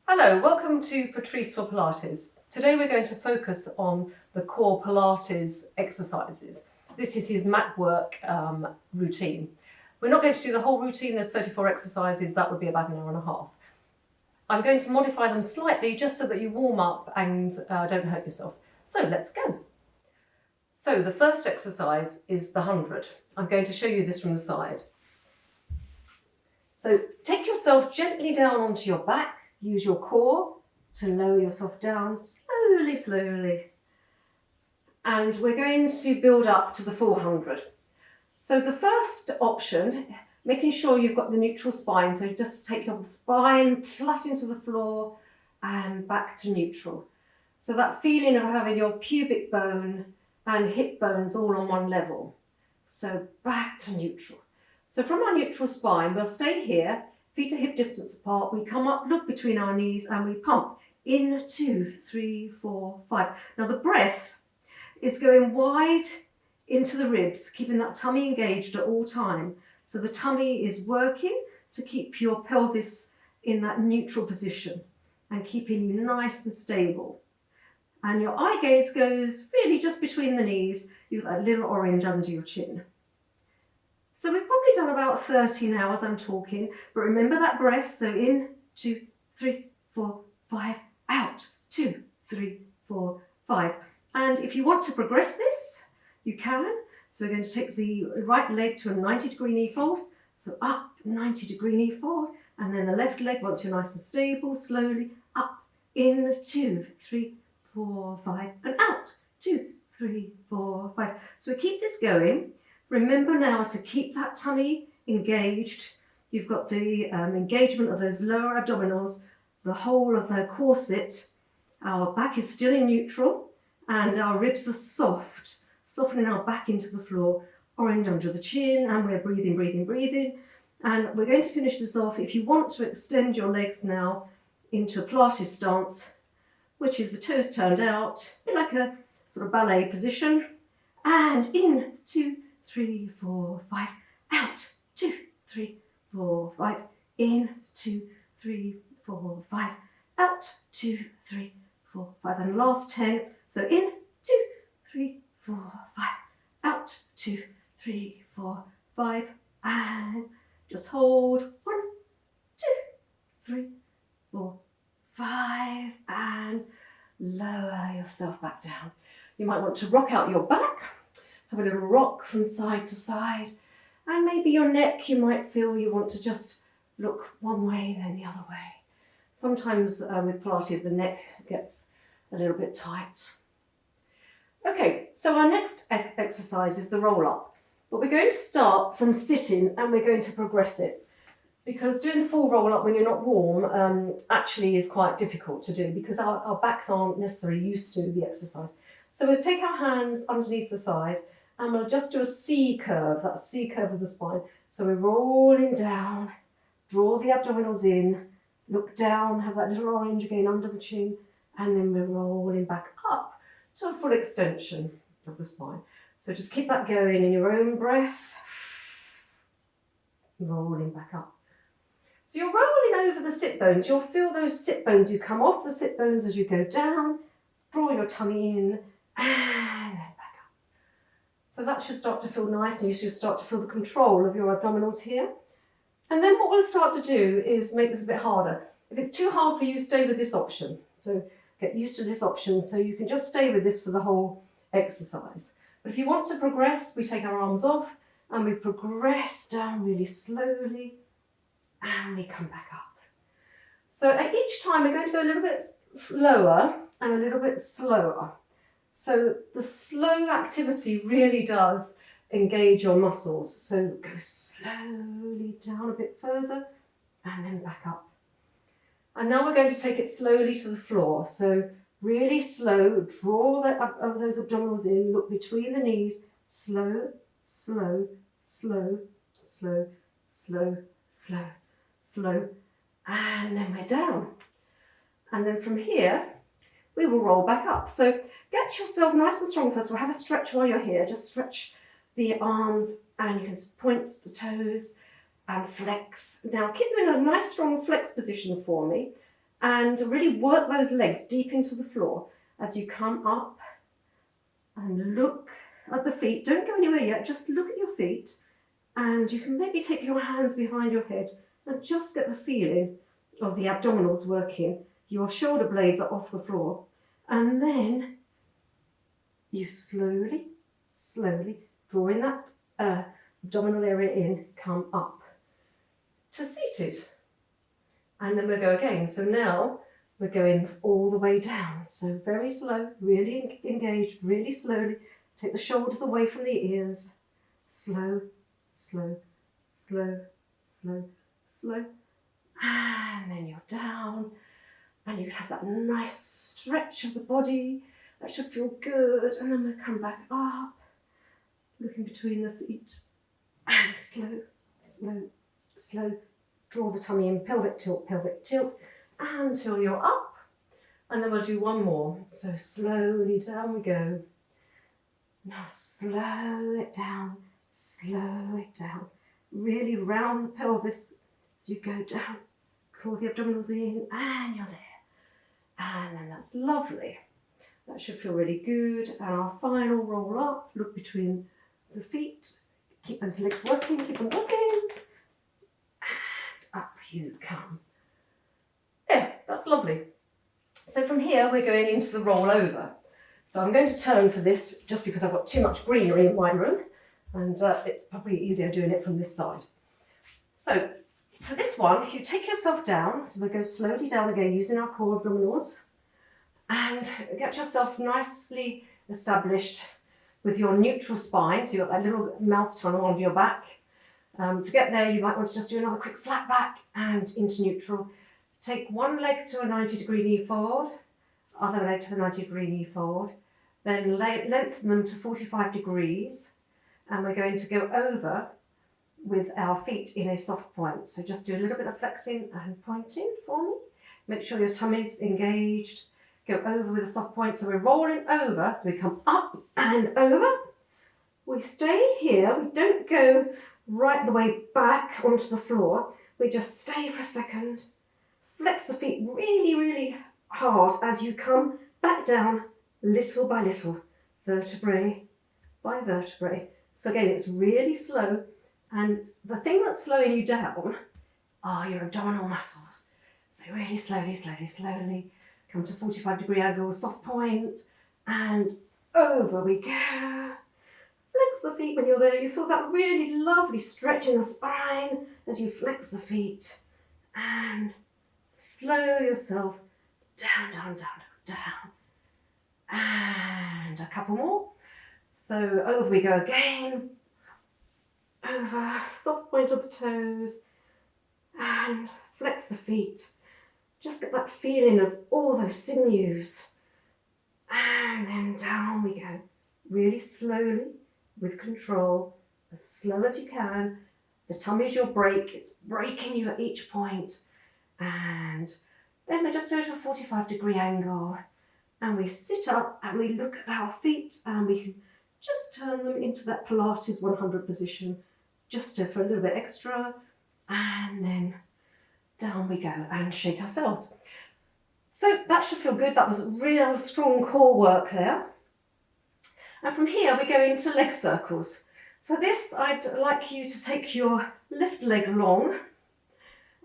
Hello, welcome to Patrice for Pilates. Today we're going to focus on the core Pilates exercises. This is his mat work routine. We're not going to do the whole routine, there's 34 exercises, that would be about an hour and a half. I'm going to modify them slightly just so that you warm up and don't hurt yourself. So let's go. So the first exercise is the 100. I'm going to show you this from the side. So take yourself gently down onto your back. Use your core to lower yourself down slowly, slowly. And we're going to build up to the 400. So the first option, making sure you've got the neutral spine. So just take your spine flat into the floor and back to neutral. So that feeling of having your pubic bone and hip bones all on one level. So back to neutral. So from our neutral spine, we'll stay here. Feet are hip distance apart, we come up, look between our knees and we pump. In, 2, 3, 4, 5. Now the breath is going wide into the ribs, keeping that tummy engaged at all time. So the tummy is working to keep your pelvis in that neutral position and keeping you nice and stable. And your eye gaze goes really just between the knees. You've got that little orange under your chin. So we've probably done about 30 now as I'm talking, but remember that breath. So in, 2, 3, 4, 5, out, 2, 3, 4, 5. And if you want to progress this, you can. So we're going to take the right leg to a 90-degree knee fold. So up, 90-degree knee fold. And then the left leg, once you're nice and stable, slowly up, in, 2, 3, 4, 5, and out, 2, 3, 4, 5. So we keep this going. Remember now to keep that tummy engaged. You've got the engagement of those lower abdominals, the whole of the corset. Our back is still in neutral and our ribs are soft, softening our back into the floor, orange under the chin, and we're breathing, breathing, breathing. And we're going to finish this off. If you want to extend your legs now into a Pilates stance, which is the toes turned out, a bit like a sort of ballet position, and in, 2, 3, 4, 5, out, 2, 3, 4, 5, in, 2, 3, 4, 5, out, 2, 3, 4, 5, and last 10. So in, 2, 3, 4, 5, out, 2, 3, 4, 5, and just hold, 1, 2, 3, 4, 5, and lower yourself back down. You might want to rock out your back. Have a little rock from side to side, and maybe your neck, you might feel you want to just look one way then the other way. Sometimes with Pilates the neck gets a little bit tight. Okay, so our next exercise is the roll up, but we're going to start from sitting and we're going to progress it, because doing the full roll up when you're not warm actually is quite difficult to do because our backs aren't necessarily used to the exercise. So let's take our hands underneath the thighs and we'll just do a C curve, that C curve of the spine. So we're rolling down, draw the abdominals in, look down, have that little orange again under the chin, and then we're rolling back up to a full extension of the spine. So just keep that going in your own breath, rolling back up. So you're rolling over the sit bones. You'll feel those sit bones. You come off the sit bones as you go down, draw your tummy in, and then back up. So that should start to feel nice and you should start to feel the control of your abdominals here. And then what we'll start to do is make this a bit harder. If it's too hard for you, stay with this option. So get used to this option so you can just stay with this for the whole exercise. But if you want to progress, we take our arms off and we progress down really slowly and we come back up. So at each time we're going to go a little bit lower and a little bit slower. So the slow activity really does engage your muscles. So go slowly down a bit further and then back up. And now we're going to take it slowly to the floor. So really slow, draw those abdominals in, look between the knees, slow, slow, slow, slow, slow, slow, slow, and then we're down. And then from here, we will roll back up. So get yourself nice and strong first. We'll have a stretch while you're here. Just stretch the arms and you can point the toes and flex. Now keep them in a nice strong flex position for me. and really work those legs deep into the floor as you come up and look at the feet. Don't go anywhere yet, just look at your feet, and you can maybe take your hands behind your head and just get the feeling of the abdominals working. Your shoulder blades are off the floor, and then you slowly, slowly, drawing that abdominal area in, come up to seated. And then we'll go again. So now we're going all the way down. So very slow, really engaged, really slowly. Take the shoulders away from the ears. Slow, slow, slow, slow, slow. And then you're down. And you have that nice stretch of the body. That should feel good. And then we'll come back up, looking between the feet. And slow, slow, slow. Draw the tummy in, pelvic tilt, until you're up. And then we'll do one more. So slowly down we go. Now slow it down, slow it down. Really round the pelvis as you go down. Draw the abdominals in, and you're there. And then that's lovely. That should feel really good. And our final roll up, look between the feet. Keep those legs working, keep them working. Up you come. Yeah, that's lovely. So from here, we're going into the roll over. So I'm going to turn for this just because I've got too much greenery in my room, and it's probably easier doing it from this side. So for this one, you take yourself down. So we'll go slowly down again using our core abdominals, and get yourself nicely established with your neutral spine. So you've got that little mouse tunnel under your back. To get there, you might want to just do another quick flat back and into neutral. Take one leg to a 90-degree knee forward, other leg to the 90-degree knee forward, then lengthen them to 45 degrees, and we're going to go over with our feet in a soft point. So just do a little bit of flexing and pointing for me. Make sure your tummy's engaged. Go over with a soft point. So we're rolling over, so we come up and over. We stay here, we don't go right the way back onto the floor. We just stay for a second. Flex the feet really, really hard as you come back down little by little, vertebrae by vertebrae. So again, it's really slow. And the thing that's slowing you down are your abdominal muscles. So really slowly, slowly, slowly, come to 45-degree angle, soft point, and over we go. Flex the feet when you're there. You feel that really lovely stretch in the spine as you flex the feet. And slow yourself down, down, down, down. And a couple more. So over we go again. Over, soft point of the toes. And flex the feet. Just get that feeling of all those sinews. And then down we go. Really slowly. With control, as slow as you can. The tummy's your brake, it's braking you at each point. And then we just go to a 45-degree angle, and we sit up and we look at our feet, and we can just turn them into that Pilates 100 position, just for a little bit extra. And then down we go and shake ourselves. So that should feel good. That was real strong core work there. And from here, we go into leg circles. For this, I'd like you to take your left leg long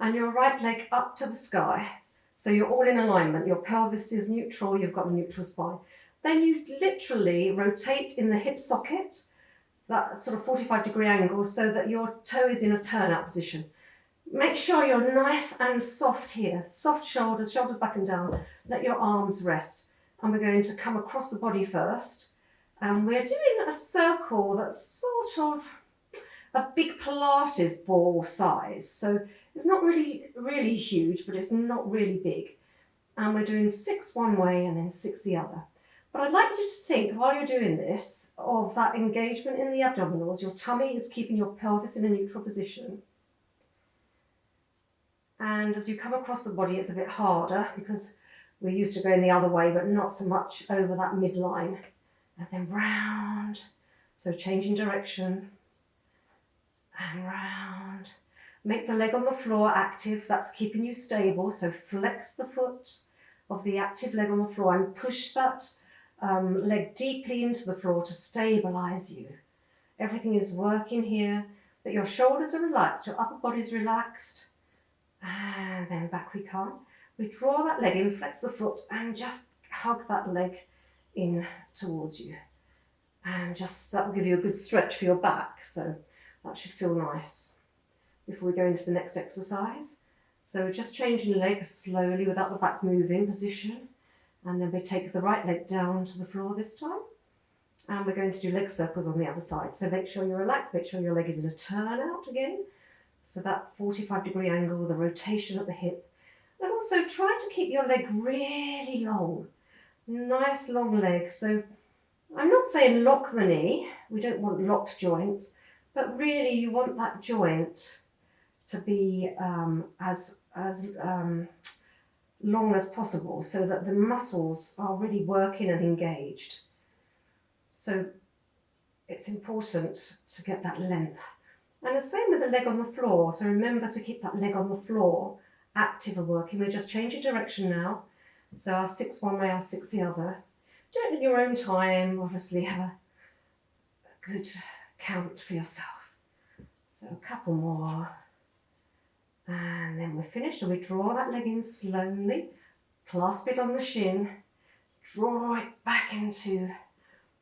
and your right leg up to the sky. So you're all in alignment. Your pelvis is neutral, you've got a neutral spine. Then you literally rotate in the hip socket, that sort of 45-degree angle, so that your toe is in a turnout position. Make sure you're nice and soft here. Soft shoulders, shoulders back and down. Let your arms rest. And we're going to come across the body first. And we're doing a circle that's sort of a big Pilates ball size. So it's not really huge, but it's not really big. And we're doing 6 one way and then 6 the other. But I'd like you to think, while you're doing this, of that engagement in the abdominals. Your tummy is keeping your pelvis in a neutral position. And as you come across the body, it's a bit harder because we're used to going the other way, but not so much over that midline. And then round, so changing direction, and round. Make the leg on the floor active, that's keeping you stable. So flex the foot of the active leg on the floor and push that leg deeply into the floor to stabilize you. Everything is working here, but your shoulders are relaxed, your upper body's relaxed. And then back we come. We draw that leg in, flex the foot, and just hug that leg in towards you. And just, that will give you a good stretch for your back, so that should feel nice. Before we go into the next exercise. So we're just changing the leg slowly without the back moving position. And then we take the right leg down to the floor this time. And we're going to do leg circles on the other side. So make sure you're relaxed, make sure your leg is in a turn out again. So that 45-degree angle, the rotation at the hip. And also try to keep your leg really long. Nice long leg. So I'm not saying lock the knee. We don't want locked joints. But really you want that joint to be as long as possible so that the muscles are really working and engaged. So it's important to get that length. And the same with the leg on the floor. So remember to keep that leg on the floor active and working. We're just changing direction now. So I'll 6 one way, I'll 6 the other. Do it in your own time. Obviously have a good count for yourself. So a couple more. And then we're finished. And we draw that leg in slowly. Clasp it on the shin. Draw it back into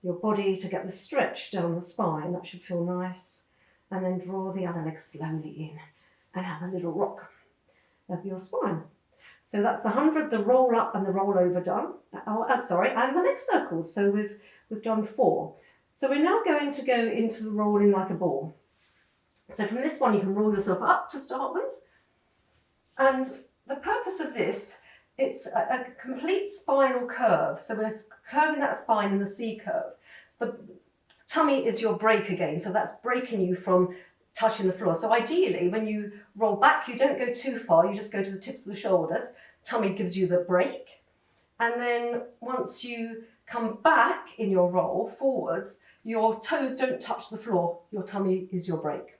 your body to get the stretch down the spine. That should feel nice. And then draw the other leg slowly in and have a little rock of your spine. So that's the 100, the roll up and the roll over done. And the leg circles. So we've done 4. So we're now going to go into the rolling like a ball. So from this one you can roll yourself up to start with. And the purpose of this, it's a complete spinal curve. So we're curving that spine in the C curve. The tummy is your brake again, so that's braking you from touching the floor. So ideally, when you roll back, you don't go too far, you just go to the tips of the shoulders. Tummy gives you the brake. And then once you come back in your roll forwards, your toes don't touch the floor, your tummy is your brake.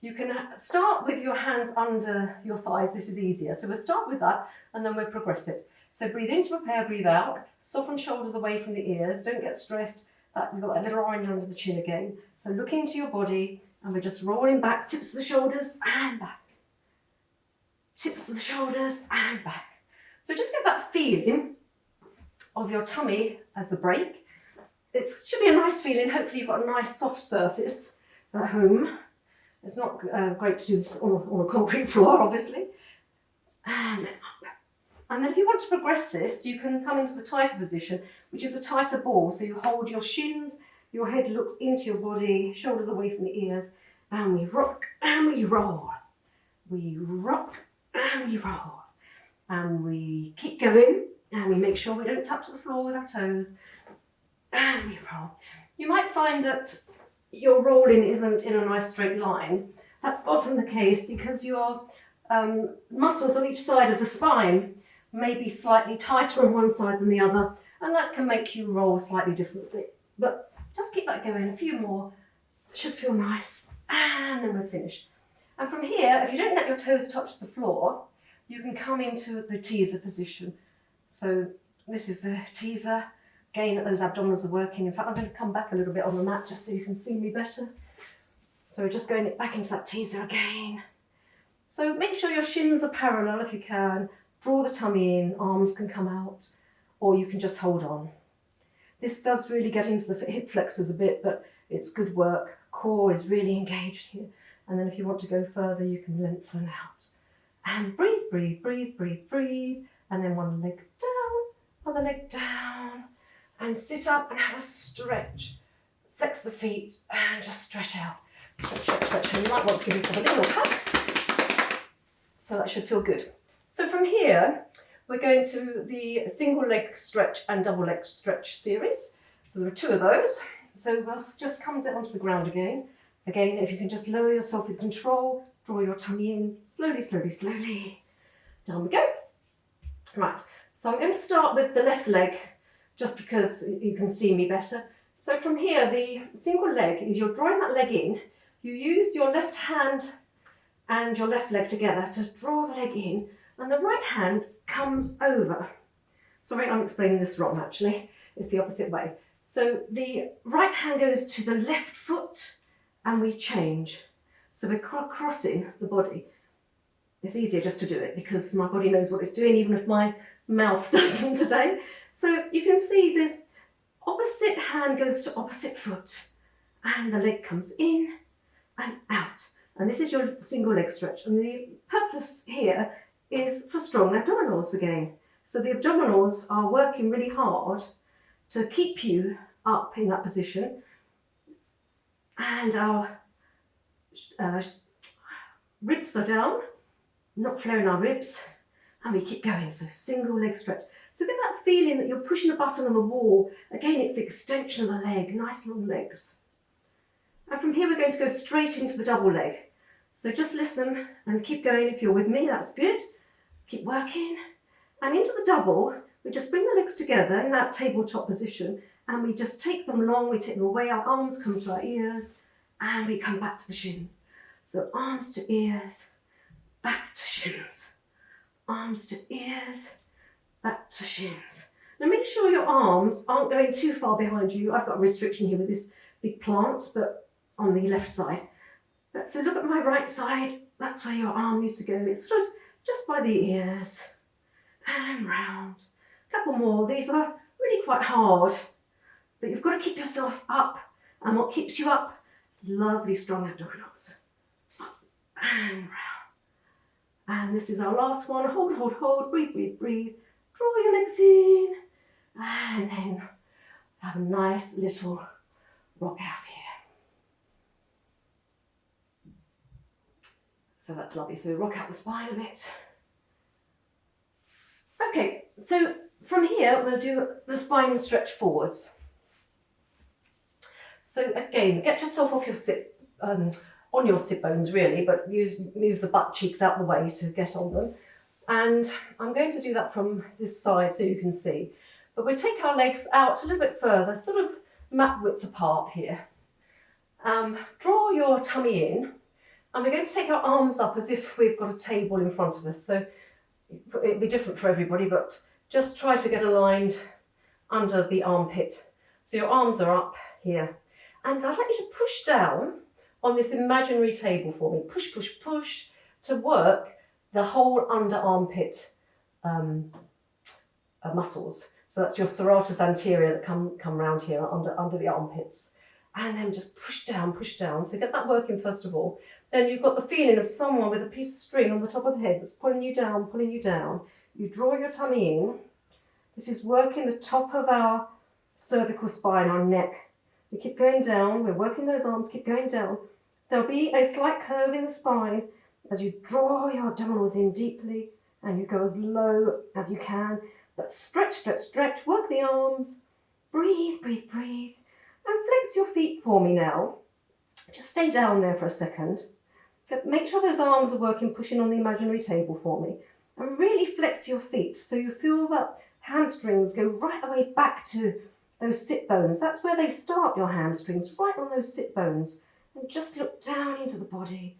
You can start with your hands under your thighs, this is easier. So we'll start with that and then we'll progress it. So breathe in to prepare, breathe out, soften shoulders away from the ears, don't get stressed. You've got that little orange under the chin again. So look into your body and we're just rolling back, tips of the shoulders and back. Tips of the shoulders and back. So just get that feeling of your tummy as the brake. It should be a nice feeling, hopefully you've got a nice soft surface at home. It's not great to do this on a concrete floor, obviously. And then up. And then if you want to progress this, you can come into the tighter position, which is a tighter ball. So you hold your shins, your head looks into your body, shoulders away from the ears, and we rock and we roll. We rock and we roll. And we keep going, and we make sure we don't touch the floor with our toes, and we roll. You might find that your rolling isn't in a nice straight line. That's often the case because your muscles on each side of the spine may be slightly tighter on one side than the other, and that can make you roll slightly differently. But just keep that going, a few more, should feel nice, and then we're finished. And from here, if you don't let your toes touch the floor, you can come into the teaser position. So this is the teaser. Again, those abdominals are working. In fact, I'm going to come back a little bit on the mat just so you can see me better. So we're just going back into that teaser again. So make sure your shins are parallel if you can. Draw the tummy in, arms can come out, or you can just hold on. This does really get into the hip flexors a bit, but it's good work. Core is really engaged here. And then if you want to go further, you can lengthen out. And breathe, breathe, breathe, breathe, breathe. And then one leg down, other leg down. And sit up and have a stretch. Flex the feet and just stretch out. Stretch, stretch, stretch. And you might want to give yourself a little cut. So that should feel good. So from here, we're going to the single leg stretch and double leg stretch series. So there are 2 of those. So we'll just come down to the ground again. Again, if you can just lower yourself with control, draw your tummy in, slowly, slowly, slowly. Down we go. Right, so I'm going to start with the left leg, just because you can see me better. So from here, the single leg is you're drawing that leg in. You use your left hand and your left leg together to draw the leg in, and the right hand comes over. Sorry, I'm explaining this wrong actually. It's the opposite way. So the right hand goes to the left foot and we change. So we're crossing the body. It's easier just to do it because my body knows what it's doing, even if my mouth doesn't today. So you can see the opposite hand goes to opposite foot and the leg comes in and out. And this is your single leg stretch. And the purpose here is for strong abdominals again. So the abdominals are working really hard to keep you up in that position. And our ribs are down, not flaring our ribs, and we keep going. So single leg stretch. So get that feeling that you're pushing a button on the wall. Again, it's the extension of the leg, nice long legs. And from here, we're going to go straight into the double leg. So just listen and keep going. If you're with me, that's good. Keep working. And into the double, we just bring the legs together in that tabletop position, and we just take them long, we take them away, our arms come to our ears, and we come back to the shins. So arms to ears, back to shins. Arms to ears, back to shins. Now make sure your arms aren't going too far behind you. I've got a restriction here with this big plant, but on the left side. So look at my right side, that's where your arm needs to go. It's sort of just by the ears and round. A couple more. These are really quite hard, but you've got to keep yourself up. And what keeps you up? Lovely strong abdominals. Up and round. And this is our last one. Hold, hold, hold. Breathe, breathe, breathe. Draw your legs in. And then have a nice little rock out here. So that's lovely. So rock out the spine a bit. Okay, so from here we'll do the spine stretch forwards. So again, get yourself off your sit, on your sit bones really, but move the butt cheeks out the way to get on them. And I'm going to do that from this side so you can see. But we'll take our legs out a little bit further, sort of mat width apart here. Draw your tummy in, and we're going to take our arms up as if we've got a table in front of us. So it'll be different for everybody, but just try to get aligned under the armpit. So your arms are up here. And I'd like you to push down on this imaginary table for me. Push, push, push to work the whole under armpit muscles. So that's your serratus anterior that come round here under the armpits. And then just push down, push down. So get that working first of all. Then you've got the feeling of someone with a piece of string on the top of the head that's pulling you down, pulling you down. You draw your tummy in. This is working the top of our cervical spine, our neck. We keep going down, we're working those arms, keep going down. There'll be a slight curve in the spine as you draw your abdominals in deeply and you go as low as you can. But stretch, stretch, stretch, work the arms. Breathe, breathe, breathe. And flex your feet for me now. Just stay down there for a second. Make sure those arms are working, pushing on the imaginary table for me. And really flex your feet so you feel that hamstrings go right the way back to those sit bones. That's where they start, your hamstrings, right on those sit bones. And just look down into the body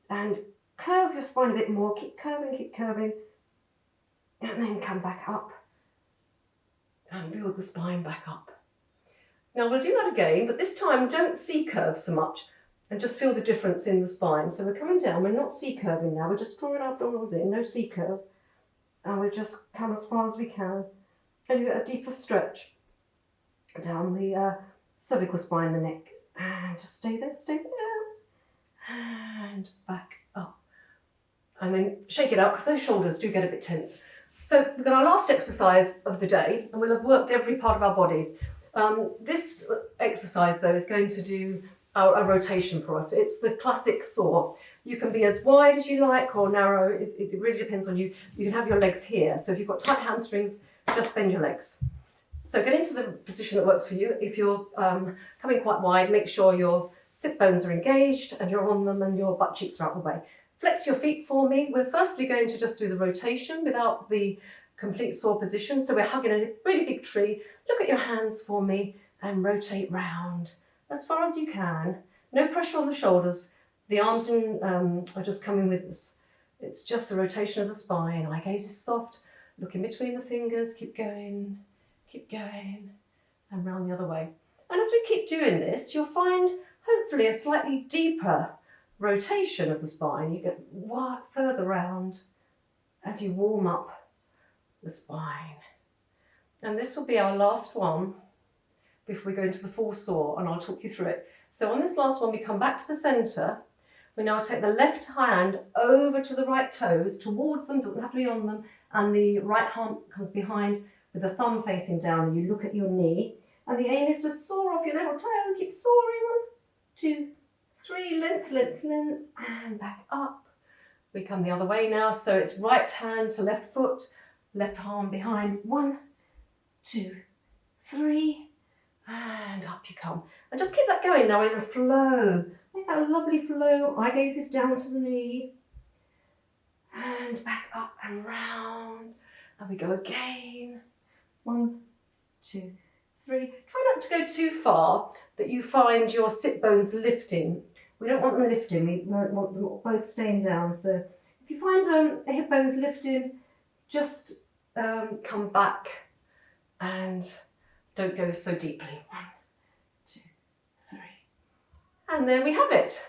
and curve your spine a bit more. Keep curving. And then come back up and build the spine back up. Now we'll do that again, but this time don't C-curve so much and just feel the difference in the spine. So we're coming down, we're not C-curving now, we're just drawing our abdominals in, no C-curve. And we'll just come as far as we can. And you get a deeper stretch down the cervical spine, the neck. And just stay there, and back up. And then shake it out, because those shoulders do get a bit tense. So we've got our last exercise of the day, and we'll have worked every part of our body. This exercise, though, is going to do a rotation for us. It's the classic saw. You can be as wide as you like or narrow. It really depends on you. You can have your legs here. So if you've got tight hamstrings, just bend your legs. So get into the position that works for you. If you're coming quite wide, make sure your sit bones are engaged and you're on them and your butt cheeks are out the way. Flex your feet for me. We're firstly going to just do the rotation without the complete saw position. So we're hugging a really big tree. Look at your hands for me and rotate round as far as you can. No pressure on the shoulders. The arms are just coming with us. It's just the rotation of the spine. Eye gaze is soft. Look in between the fingers. Keep going, and round the other way. And as we keep doing this, you'll find hopefully a slightly deeper rotation of the spine. You get further round as you warm up the spine. And this will be our last one before we go into the full saw, and I'll talk you through it. So on this last one, we come back to the centre. We now take the left hand over to the right toes, towards them, doesn't have to be on them, and the right arm comes behind with the thumb facing down, and you look at your knee. And the aim is to soar off your little toe, keep soaring, 1, 2, 3, length, length, length, and back up. We come the other way now, so it's right hand to left foot, left arm behind, 1, 2, 3, and up you come. And just keep that going now in a flow. Make that a lovely flow. Eye gaze is down to the knee. And back up and round. And we go again. 1, 2, 3. Try not to go too far that you find your sit bones lifting. We don't want them lifting. We want them both staying down. So if you find the hip bones lifting, just come back and don't go so deeply. 1, 2, 3. And there we have it.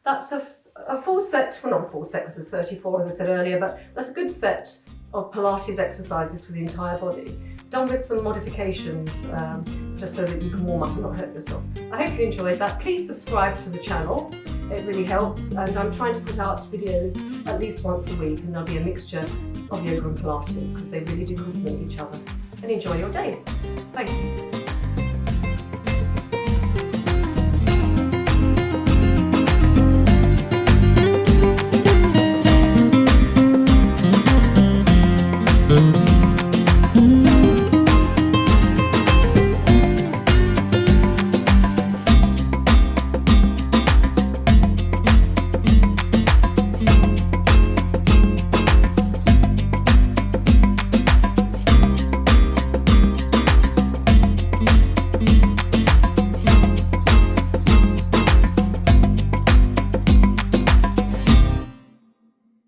That's a full set, well not a full set because there's 34 as I said earlier, but that's a good set of Pilates exercises for the entire body. Done with some modifications just so that you can warm up and not hurt yourself. I hope you enjoyed that. Please subscribe to the channel. It really helps, and I'm trying to put out videos at least once a week, and there'll be a mixture of yoga and Pilates because they really do complement each other. And enjoy your day. Thank you.